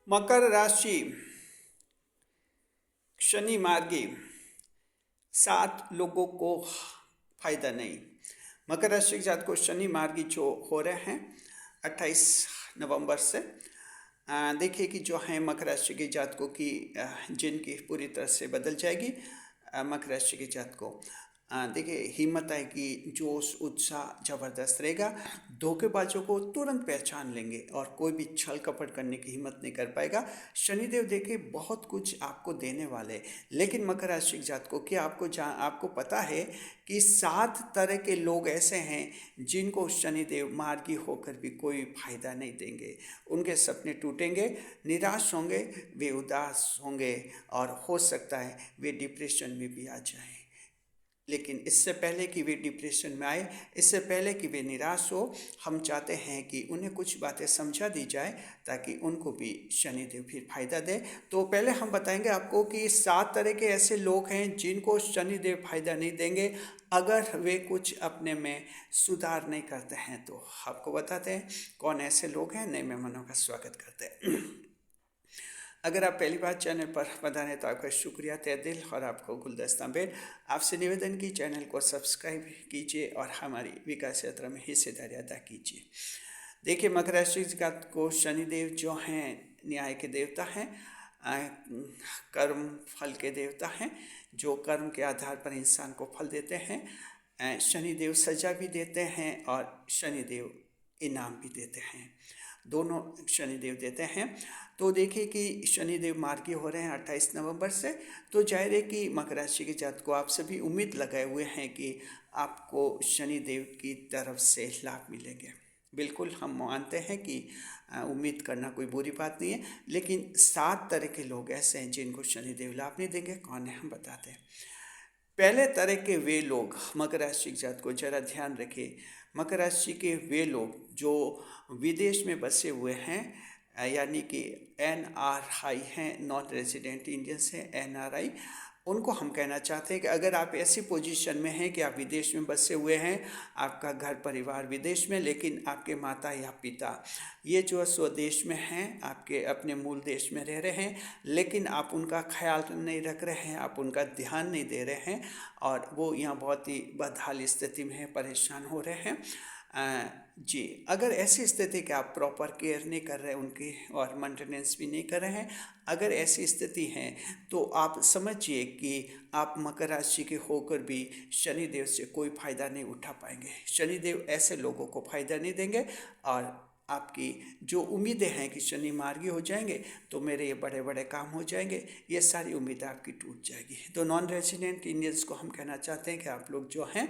मकर राशि शनि मार्गी 7 लोगों को फायदा नहीं। मकर राशि के जात को शनि मार्गी जो हो रहे हैं 28 नवंबर से देखिए कि जो है मकर राशि के जातकों की जिनकी पूरी तरह से बदल जाएगी। मकर राशि के जातकों देखिए हिम्मत आएगी, जोश उत्साह जबरदस्त रहेगा। धोखेबाजों को तुरंत पहचान लेंगे और कोई भी छल कपट करने की हिम्मत नहीं कर पाएगा। शनिदेव देखिए बहुत कुछ आपको देने वाले, लेकिन मकर राशि के जातकों की आपको पता है कि 7 तरह के लोग ऐसे हैं जिनको शनिदेव मार्गी होकर भी कोई फायदा नहीं देंगे। उनके सपने टूटेंगे, निराश होंगे, वे उदास होंगे और हो सकता है वे डिप्रेशन में भी आ जाएं। लेकिन इससे पहले कि वे डिप्रेशन में आए, इससे पहले कि वे निराश हो, हम चाहते हैं कि उन्हें कुछ बातें समझा दी जाए ताकि उनको भी शनिदेव फिर फायदा दे। तो पहले हम बताएंगे आपको कि 7 तरह के ऐसे लोग हैं जिनको शनिदेव फायदा नहीं देंगे अगर वे कुछ अपने में सुधार नहीं करते हैं। तो आपको बताते हैं कौन ऐसे लोग हैं। नए मेहमानों का स्वागत करते हैं। अगर आप पहली बार चैनल पर पधारे हैं तो आपका शुक्रिया तहे दिल और आपको गुलदस्ता बेल। आपसे निवेदन की चैनल को सब्सक्राइब कीजिए और हमारी विकास यात्रा में हिस्सेदारी अदा कीजिए। देखिए मकर राशि को शनिदेव जो हैं न्याय के देवता हैं, कर्म फल के देवता हैं, जो कर्म के आधार पर इंसान को फल देते हैं। शनिदेव सजा भी देते हैं और शनिदेव इनाम भी देते हैं, दोनों शनिदेव देते हैं। तो देखिए कि शनिदेव मार्गी हो रहे हैं 28 नवंबर से। तो जाहिर है कि मकर राशि के जातक को आप सभी उम्मीद लगाए हुए हैं कि आपको शनिदेव की तरफ से लाभ मिलेंगे। बिल्कुल हम मानते हैं कि उम्मीद करना कोई बुरी बात नहीं है, लेकिन 7 तरह के लोग ऐसे हैं जिनको शनिदेव लाभ नहीं देंगे। कौन है हम बताते हैं। पहले तरह के वे लोग, मकर राशि के जातक को जरा ध्यान रखें, मकर राशि के वे लोग जो विदेश में बसे हुए हैं, यानी कि NRI हैं, नॉन रेजिडेंट इंडियंस हैं, NRI। उनको हम कहना चाहते हैं कि अगर आप ऐसी पोजीशन में हैं कि आप विदेश में बसे हुए हैं, आपका घर परिवार विदेश में, लेकिन आपके माता या पिता ये जो स्वदेश में हैं, आपके अपने मूल देश में रह रहे हैं, लेकिन आप उनका ख्याल नहीं रख रहे हैं, आप उनका ध्यान नहीं दे रहे हैं और वो यहाँ बहुत ही बदहाल स्थिति में है, परेशान हो रहे हैं। जी, अगर ऐसी स्थिति कि आप प्रॉपर केयर नहीं कर रहे उनकी और मेंटेनेंस भी नहीं कर रहे हैं, अगर ऐसी स्थिति है तो आप समझिए कि आप मकर राशि के होकर भी शनिदेव से कोई फ़ायदा नहीं उठा पाएंगे। शनिदेव ऐसे लोगों को फ़ायदा नहीं देंगे और आपकी जो उम्मीदें हैं कि शनि मार्गी हो जाएंगे तो मेरे ये बड़े बड़े काम हो जाएंगे, ये सारी उम्मीदें आपकी टूट जाएगी। तो नॉन रेजिडेंट इंडियंस को हम कहना चाहते हैं कि आप लोग जो हैं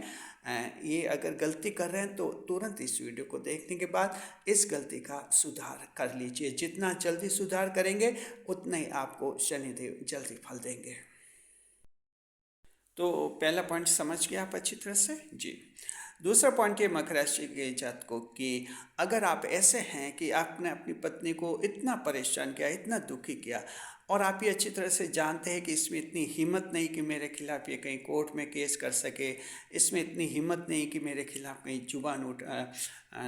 ये अगर गलती कर रहे हैं तो तुरंत इस वीडियो को देखने के बाद इस गलती का सुधार कर लीजिए। जितना जल्दी सुधार करेंगे उतना ही आपको शनिदेव जल्दी फल देंगे। तो पहला पॉइंट समझ गए आप अच्छी तरह से जी। दूसरा पॉइंट ये मकर राशि के जातकों की, अगर आप ऐसे हैं कि आपने अपनी पत्नी को इतना परेशान किया, इतना दुखी किया और आप ये अच्छी तरह से जानते हैं कि इसमें इतनी हिम्मत नहीं कि मेरे खिलाफ़ ये कहीं कोर्ट में केस कर सके, इसमें इतनी हिम्मत नहीं कि मेरे खिलाफ़ कहीं जुबान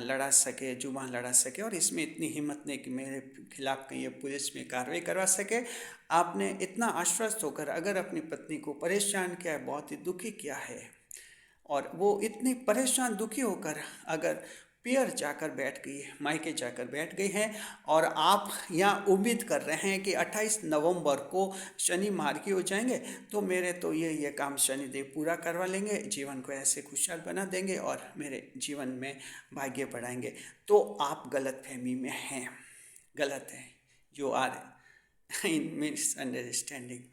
लड़ा सके और इसमें इतनी हिम्मत नहीं कि मेरे खिलाफ़ कहीं ये पुलिस में कार्रवाई करवा सके। आपने इतना आश्वस्त होकर अगर अपनी पत्नी को परेशान किया है, बहुत ही दुखी किया है और वो इतनी परेशान दुखी होकर अगर पियर जाकर बैठ गई है, मायके जाकर बैठ गई हैं और आप यहाँ उम्मीद कर रहे हैं कि 28 नवंबर को शनि मार्गी हो जाएंगे तो मेरे तो ये काम शनिदेव पूरा करवा लेंगे, जीवन को ऐसे खुशहाल बना देंगे और मेरे जीवन में भाग्य बढ़ाएंगे, तो आप गलत फहमी में हैं, गलत है। यू आर इन मिसअंडरस्टैंडिंग,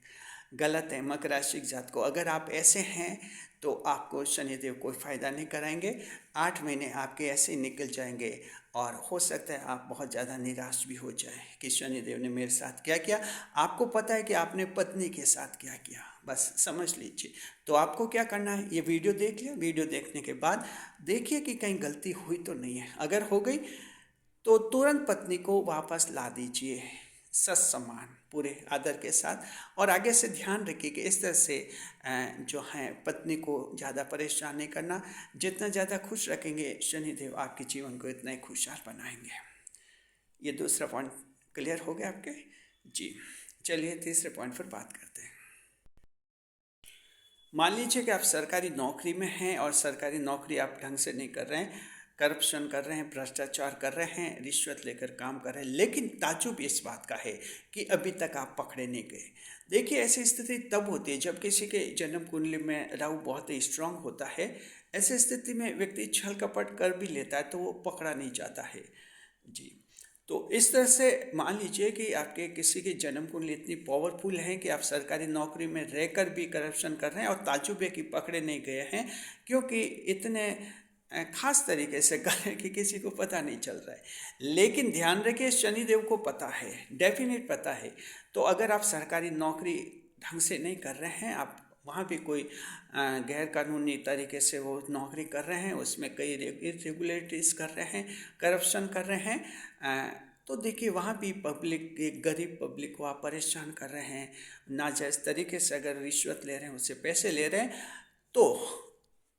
गलत है। मकर राशि के जात को अगर आप ऐसे हैं तो आपको शनिदेव कोई फ़ायदा नहीं कराएंगे। 8 महीने आपके ऐसे ही निकल जाएंगे और हो सकता है आप बहुत ज़्यादा निराश भी हो जाए कि शनिदेव ने मेरे साथ क्या किया। आपको पता है कि आपने पत्नी के साथ क्या किया, बस समझ लीजिए। तो आपको क्या करना है, ये वीडियो देख लिया, वीडियो देखने के बाद देखिए कि कहीं गलती हुई तो नहीं है। अगर हो गई तो तुरंत पत्नी को वापस ला दीजिए, सच सम्मान पूरे आदर के साथ, और आगे से ध्यान रखिए कि इस तरह से जो है पत्नी को ज़्यादा परेशान नहीं करना। जितना ज़्यादा खुश रखेंगे शनिदेव आपके जीवन को इतना ही खुशहाल बनाएंगे। ये दूसरा पॉइंट क्लियर हो गया आपके? जी, चलिए तीसरे पॉइंट पर बात करते हैं। मान लीजिए कि आप सरकारी नौकरी में हैं और सरकारी नौकरी आप ढंग से नहीं कर रहे हैं, करप्शन कर रहे हैं, भ्रष्टाचार कर रहे हैं, रिश्वत लेकर काम कर रहे हैं, लेकिन ताज्जुब इस बात का है कि अभी तक आप पकड़े नहीं गए। देखिए, ऐसी स्थिति तब होती है जब किसी के जन्म कुंडली में राहु बहुत ही स्ट्रांग होता है। ऐसी स्थिति में व्यक्ति छल कपट कर भी लेता है तो वो पकड़ा नहीं जाता है। जी, तो इस तरह से मान लीजिए कि आपके किसी की जन्म कुंडली इतनी पावरफुल है कि आप सरकारी नौकरी में रहकर भी करप्शन कर रहे हैं और ताज्जुब है कि पकड़े नहीं गए हैं, क्योंकि इतने खास तरीके से कर रहे हैं कि किसी को पता नहीं चल रहा है। लेकिन ध्यान रखिए, शनिदेव को पता है, डेफिनेट पता है। तो अगर आप सरकारी नौकरी ढंग से नहीं कर रहे हैं, आप वहाँ भी कोई गैर कानूनी तरीके से वो नौकरी कर रहे हैं, उसमें कई इरेगुलरिटीज़ कर रहे हैं, करप्शन कर रहे हैं, तो देखिए वहाँ भी पब्लिक, एक गरीब पब्लिक को आप परेशान कर रहे हैं, नाजायज़ तरीके से अगर रिश्वत ले रहे हैं, उससे पैसे ले रहे हैं, तो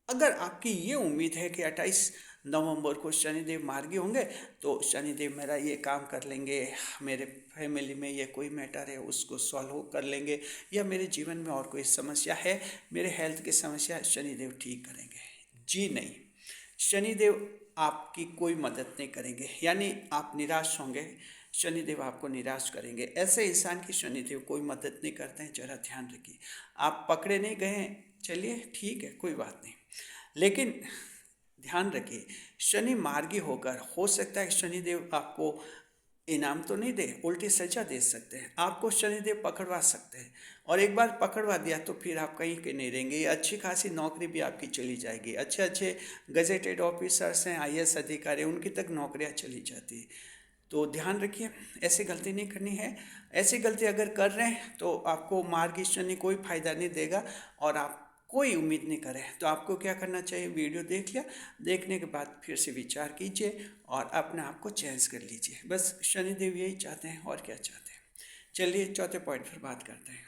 अगर आपकी ये उम्मीद है कि 28 नवंबर को शनिदेव मार्गी होंगे तो शनिदेव मेरा ये काम कर लेंगे, मेरे फैमिली में ये कोई मैटर है उसको सॉल्व कर लेंगे, या मेरे जीवन में और कोई समस्या है, मेरे हेल्थ की समस्या, शनिदेव ठीक करेंगे, जी नहीं। शनिदेव आपकी कोई मदद नहीं करेंगे, यानी आप निराश होंगे, शनिदेव आपको निराश करेंगे। ऐसे इंसान की शनिदेव कोई मदद नहीं करते हैं, जरा ध्यान रखिए। आप पकड़े नहीं गए हैं, चलिए ठीक है, कोई बात नहीं, लेकिन ध्यान रखिए, शनि मार्गी होकर हो सकता है शनिदेव आपको इनाम तो नहीं दे, उल्टी सजा दे सकते हैं, आपको शनिदेव पकड़वा सकते हैं, और एक बार पकड़वा दिया तो फिर आप कहीं के नहीं रहेंगे। ये अच्छी खासी नौकरी भी आपकी चली जाएगी, अच्छे अच्छे गजेटेड ऑफिसर्स हैं, आईएएस अधिकारी, उनकी तक नौकरियां चली जाती है। तो ध्यान रखिए, ऐसी गलती नहीं करनी है। ऐसी गलती अगर कर रहे हैं तो आपको मार्गी शनि कोई फ़ायदा नहीं देगा और आप कोई उम्मीद नहीं करें। तो आपको क्या करना चाहिए, वीडियो देख लिया, देखने के बाद फिर से विचार कीजिए और अपने आप को चेंज कर लीजिए। बस शनिदेव यही चाहते हैं, और क्या चाहते हैं। चलिए चौथे पॉइंट पर बात करते हैं।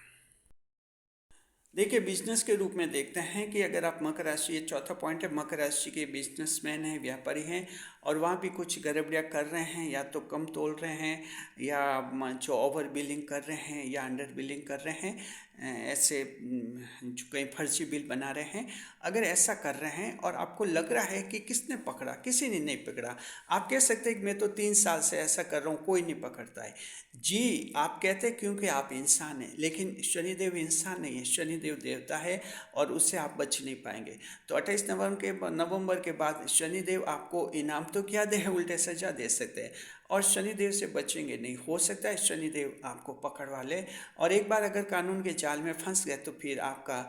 देखिए, बिजनेस के रूप में देखते हैं कि अगर आप मकर राशि, ये चौथा पॉइंट है, मकर राशि के बिजनेसमैन हैं, व्यापारी हैं, और वहाँ भी कुछ गड़बड़ियाँ कर रहे हैं, या तो कम तोल रहे हैं, या जो ओवर बिलिंग कर रहे हैं, या अंडर बिलिंग कर रहे हैं, ऐसे जो कहीं फर्जी बिल बना रहे हैं। अगर ऐसा कर रहे हैं और आपको लग रहा है कि किसने पकड़ा, किसी ने नहीं पकड़ा, आप कह सकते हैं कि मैं तो 3 साल से ऐसा कर रहा हूँ, कोई नहीं पकड़ता है। जी, आप कहते हैं क्योंकि आप इंसान हैं, लेकिन शनिदेव इंसान नहीं है, शनिदेव देवता है और उससे आप बच नहीं पाएंगे। तो 28 नवंबर के बाद शनिदेव आपको इनाम तो क्या दे, उल्टे सजा दे सकते हैं, और शनिदेव से बचेंगे नहीं। हो सकता है शनिदेव आपको पकड़वा ले, और एक बार अगर कानून के जाल में फंस गए तो फिर आपका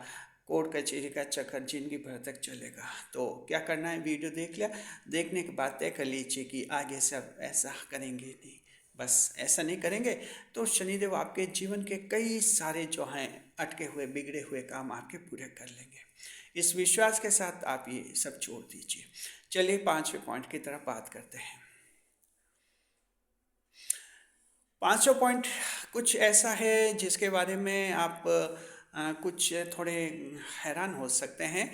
कोर्ट कचहरी का चक्कर जिंदगी भर तक चलेगा। तो क्या करना है, वीडियो देख लिया, देखने के बाद तय कर लीजिए कि आगे से अब ऐसा करेंगे नहीं। बस ऐसा नहीं करेंगे तो शनिदेव आपके जीवन के कई सारे जो हैं अटके हुए, बिगड़े हुए काम आपके पूरे कर लेंगे। इस विश्वास के साथ आप ये सब छोड़ दीजिए। चलिए 5वें पॉइंट की तरफ बात करते हैं। 5वां पॉइंट कुछ ऐसा है जिसके बारे में आप कुछ थोड़े हैरान हो सकते हैं,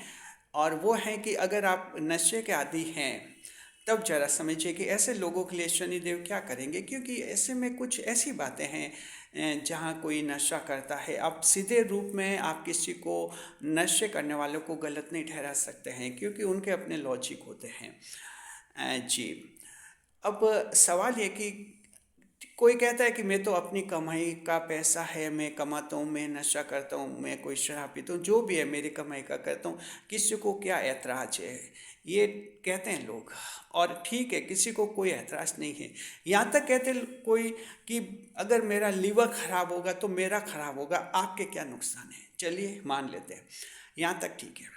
और वो है कि अगर आप नशे के आदी हैं तब जरा समझिए कि ऐसे लोगों के लिए शनिदेव क्या करेंगे, क्योंकि ऐसे में कुछ ऐसी बातें हैं जहाँ कोई नशा करता है, आप सीधे रूप में आप किसी को, नशे करने वालों को गलत नहीं ठहरा सकते हैं, क्योंकि उनके अपने लॉजिक होते हैं। जी, अब सवाल ये कि कोई कहता है कि मैं तो अपनी कमाई का पैसा है, मैं कमाता हूँ, मैं नशा करता हूँ, मैं कोई शराब पीता हूँ, जो भी है मेरी कमाई का करता हूँ, किसी को क्या ऐतराज़ है, ये कहते हैं लोग। और ठीक है, किसी को कोई ऐतराज़ नहीं है। यहाँ तक कहते कोई कि अगर मेरा लीवर खराब होगा तो मेरा खराब होगा, आपके क्या नुकसान है, चलिए मान लेते हैं, यहाँ तक ठीक है,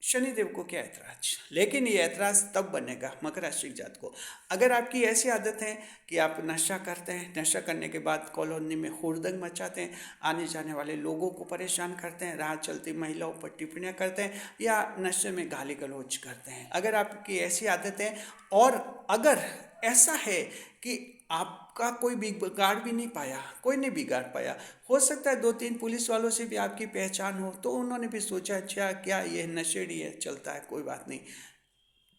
शनिदेव को क्या ऐतराज। लेकिन ये ऐतराज तब बनेगा मकर राशि के जात को, अगर आपकी ऐसी आदत है कि आप नशा करते हैं, नशा करने के बाद कॉलोनी में हुड़दंग मचाते हैं, आने जाने वाले लोगों को परेशान करते हैं, राह चलती महिलाओं पर टिप्पणियाँ करते हैं, या नशे में गाली गलौज करते हैं, अगर आपकी ऐसी आदत है, और अगर ऐसा है कि आपका कोई बिगाड़ भी नहीं पाया, कोई नहीं बिगाड़ पाया, हो सकता है 2-3 पुलिस वालों से भी आपकी पहचान हो, तो उन्होंने भी सोचा अच्छा क्या ये नशेड़ी है, चलता है, कोई बात नहीं,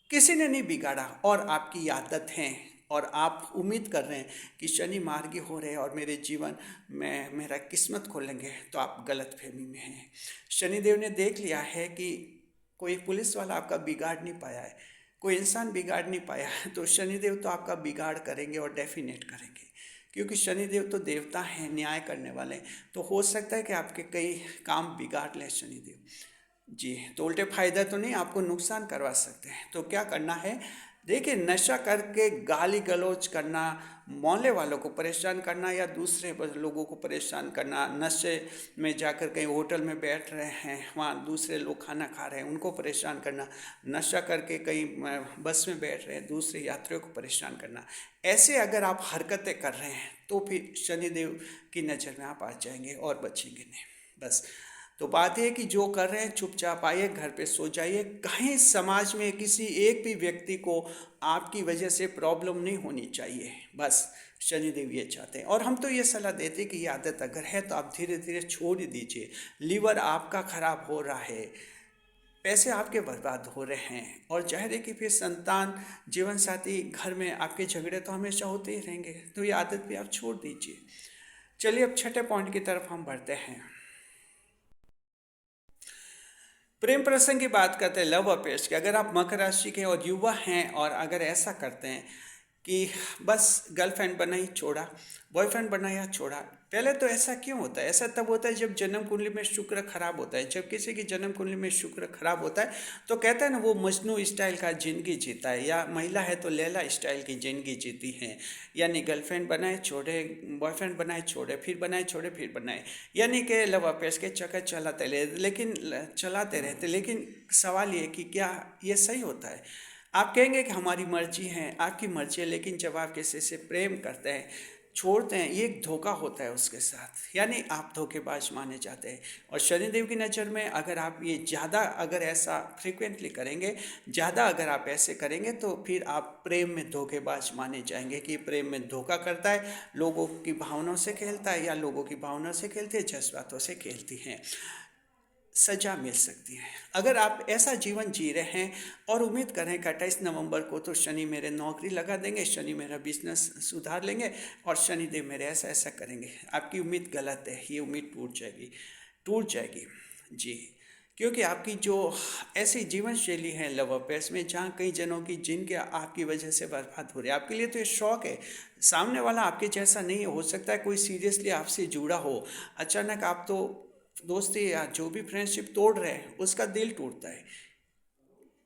किसी ने नहीं बिगाड़ा, और आपकी आदत है, और आप उम्मीद कर रहे हैं कि शनि मार्गी हो रहे हैं और मेरे जीवन में मेरा किस्मत खोलेंगे, तो आप गलत फहमी में हैं। शनिदेव ने देख लिया है कि कोई पुलिस वाला आपका बिगाड़ नहीं पाया है, कोई इंसान बिगाड़ नहीं पाया है, तो शनिदेव तो आपका बिगाड़ करेंगे और डेफिनेट करेंगे, क्योंकि शनिदेव तो देवता हैं, न्याय करने वाले। तो हो सकता है कि आपके कई काम बिगाड़ लें शनिदेव जी। तो उल्टे फायदा तो नहीं, आपको नुकसान करवा सकते हैं। तो क्या करना है, देखिए, नशा करके गाली गलौज करना, मोहल्ले वालों को परेशान करना या दूसरे लोगों को परेशान करना, नशे में जाकर कहीं होटल में बैठ रहे हैं, वहाँ दूसरे लोग खाना खा रहे हैं, उनको परेशान करना, नशा करके कहीं बस में बैठ रहे हैं, दूसरे यात्रियों को परेशान करना, ऐसे अगर आप हरकतें कर रहे हैं तो फिर शनिदेव की नज़र में आप आ जाएंगे और बचेंगे नहीं। बस तो बात है कि जो कर रहे हैं चुपचाप आइए, घर पे सो जाइए, कहीं समाज में किसी एक भी व्यक्ति को आपकी वजह से प्रॉब्लम नहीं होनी चाहिए। बस शनिदेव ये चाहते हैं। और हम तो ये सलाह देते हैं कि ये आदत अगर है तो आप धीरे धीरे छोड़ दीजिए। लीवर आपका खराब हो रहा है, पैसे आपके बर्बाद हो रहे हैं, और जाहिर है कि फिर संतान, जीवन साथी, घर में आपके झगड़े तो हमेशा होते ही रहेंगे। तो ये आदत भी आप छोड़ दीजिए। चलिए अब छठे पॉइंट की तरफ हम बढ़ते हैं। प्रेम प्रसंग की बात करते हैं, लव अफेयर्स की। अगर आप मकर राशि के और युवा हैं और अगर ऐसा करते हैं कि बस गर्लफ्रेंड बना ही छोड़ा, बॉयफ्रेंड बना या छोड़ा, पहले तो ऐसा क्यों होता है? ऐसा तब होता है जब जन्म कुंडली में शुक्र खराब होता है। जब किसी की जन्म कुंडली में शुक्र खराब होता है तो कहता है ना, वो मजनू स्टाइल का जिंदगी जीता है, या महिला है तो लैला स्टाइल की जिंदगी जीती है। यानी गर्लफ्रेंड बनाए छोड़े, बॉयफ्रेंड बनाए छोड़े, फिर बनाए छोड़े, फिर बनाए, यानी कि लव अफेयर्स के चक्कर चलाते रहते। लेकिन सवाल ये कि क्या ये सही होता है? आप कहेंगे कि हमारी मर्जी है, आपकी मर्जी है, लेकिन जब आप किसी से प्रेम करते हैं, छोड़ते हैं, ये एक धोखा होता है उसके साथ, यानी आप धोखेबाज माने जाते हैं। और शनिदेव की नज़र में अगर आप ये ज़्यादा अगर ऐसा फ्रिक्वेंटली करेंगे, ज़्यादा अगर आप ऐसे करेंगे, तो फिर आप प्रेम में धोखेबाज माने जाएंगे कि प्रेम में धोखा करता है, लोगों की भावनाओं से खेलता है, या लोगों की भावनाओं से खेलती है, जज्बातों से खेलती हैं, सजा मिल सकती है। अगर आप ऐसा जीवन जी रहे हैं और उम्मीद कर रहे हैं कि 28 नवंबर को तो शनि मेरे नौकरी लगा देंगे, शनि मेरा बिजनेस सुधार लेंगे और शनिदेव मेरे ऐसा ऐसा करेंगे, आपकी उम्मीद गलत है। ये उम्मीद टूट जाएगी जी। क्योंकि आपकी जो ऐसी जीवन शैली है लव अफेयर्स में, जहाँ कई जनों की जिनके आपकी वजह से बर्बाद हो रहे हैं, आपके लिए तो ये शौक है। सामने वाला आपके जैसा नहीं है, हो सकता है कोई सीरियसली आपसे जुड़ा हो, अचानक आप तो दोस्ती या जो भी फ्रेंडशिप तोड़ रहे हैं, उसका दिल टूटता है।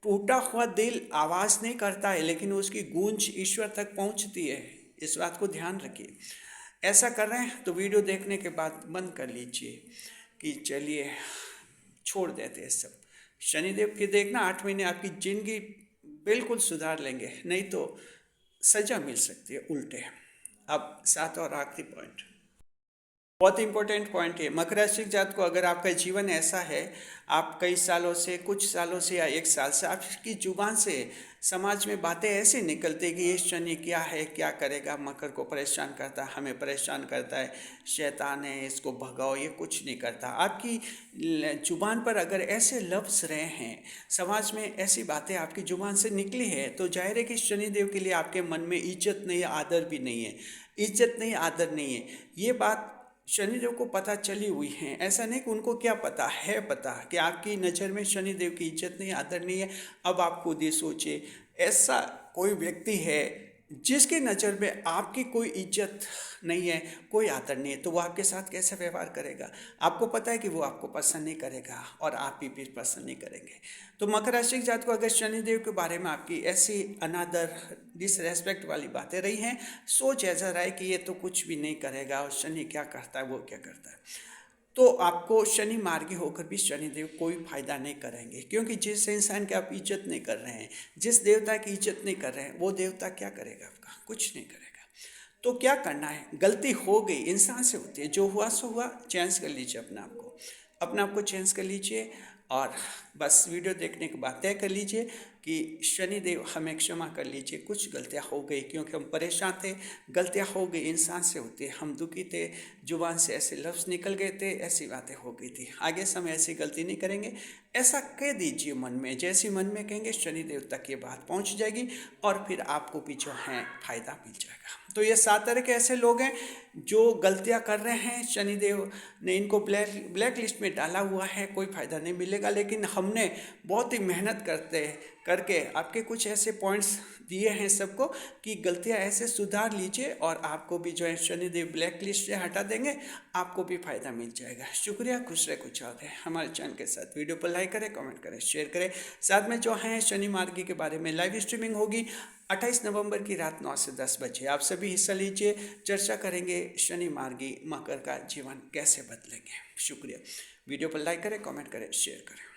टूटा हुआ दिल आवाज़ नहीं करता है, लेकिन उसकी गूंज ईश्वर तक पहुंचती है। इस बात को ध्यान रखिए। ऐसा कर रहे हैं तो वीडियो देखने के बाद बंद कर लीजिए कि चलिए छोड़ देते हैं सब। शनिदेव की देखना 8 महीने आपकी जिंदगी बिल्कुल सुधार लेंगे, नहीं तो सजा मिल सकती है उल्टे। अब सात और आखिरी पॉइंट, बहुत इंपॉर्टेंट पॉइंट है। मकर राशि जात को अगर आपका जीवन ऐसा है, आप कई सालों से, कुछ सालों से या एक साल से आपकी जुबान से समाज में बातें ऐसी निकलती कि ये शनि क्या है, क्या करेगा, मकर को परेशान करता है, हमें परेशान करता है, शैतान है, इसको भगाओ, ये कुछ नहीं करता। आपकी जुबान पर अगर ऐसे लफ्ज़ रहे हैं, समाज में ऐसी बातें आपकी जुबान से निकली है, तो जाहिर है कि शनिदेव के लिए आपके मन में इज्जत नहीं है, आदर भी नहीं है। इज्जत नहीं, आदर नहीं है, ये बात शनिदेव को पता चली हुई है। ऐसा नहीं कि उनको क्या पता है, पता कि आपकी नज़र में शनिदेव की इज्जत नहीं, आदर नहीं है। अब आप खुद ही सोचिए, ऐसा कोई व्यक्ति है जिसकी नज़र में आपकी कोई इज्जत नहीं है, कोई आदर नहीं है, तो वो आपके साथ कैसे व्यवहार करेगा? आपको पता है कि वो आपको पसंद नहीं करेगा और आप भी पसंद नहीं करेंगे। तो मकर राशि की जात को अगर शनिदेव के बारे में आपकी ऐसी अनादर, डिसरेस्पेक्ट वाली बातें रही हैं, सोच ऐसा रहा है कि ये तो कुछ भी नहीं करेगा और शनि क्या करता है, वो क्या करता है, तो आपको शनि मार्गी होकर भी शनिदेव कोई फायदा नहीं करेंगे। क्योंकि जिस इंसान की आप इज्जत नहीं कर रहे हैं, जिस देवता की इज्जत नहीं कर रहे हैं, वो देवता क्या करेगा आपका? कुछ नहीं करेगा। तो क्या करना है? गलती हो गई, इंसान से होती है, जो हुआ सो हुआ, चेंज कर लीजिए अपने आप को चेंज कर लीजिए और बस वीडियो देखने के बाद तय कर लीजिए कि शनिदेव हमें क्षमा कर लीजिए, कुछ गलतियाँ हो गई क्योंकि हम परेशान थे, गलतियाँ हो गई, इंसान से होती है, हम दुखी थे, जुबान से ऐसे लफ्ज़ निकल गए थे, ऐसी बातें हो गई थी, आगे से हम ऐसी गलती नहीं करेंगे, ऐसा कह दीजिए मन में। जैसे मन में कहेंगे शनिदेव तक ये बात पहुंच जाएगी और फिर आपको भी जो है फ़ायदा मिल जाएगा। तो ये 7 तरह के ऐसे लोग हैं जो गलतियां कर रहे हैं, शनिदेव ने इनको ब्लैक लिस्ट में डाला हुआ है, कोई फ़ायदा नहीं मिलेगा। लेकिन हमने बहुत ही मेहनत करके आपके कुछ ऐसे पॉइंट्स दिए हैं सबको कि गलतियां ऐसे सुधार लीजिए और आपको भी जो है शनिदेव ब्लैक लिस्ट से हटा देंगे, आपको भी फ़ायदा मिल जाएगा। शुक्रिया, खुश रहे, कुछ और है हमारे चैनल के साथ। वीडियो पर लाइक करें, कमेंट करें, शेयर करें। साथ में जो है शनि मार्गी के बारे में लाइव स्ट्रीमिंग होगी 28 नवंबर की रात 9 से 10 बजे। आप सभी हिस्सा लीजिए, चर्चा करेंगे शनि मार्गी मकर का जीवन कैसे बदलेंगे। शुक्रिया। वीडियो पर लाइक करें, कमेंट करें, शेयर करें।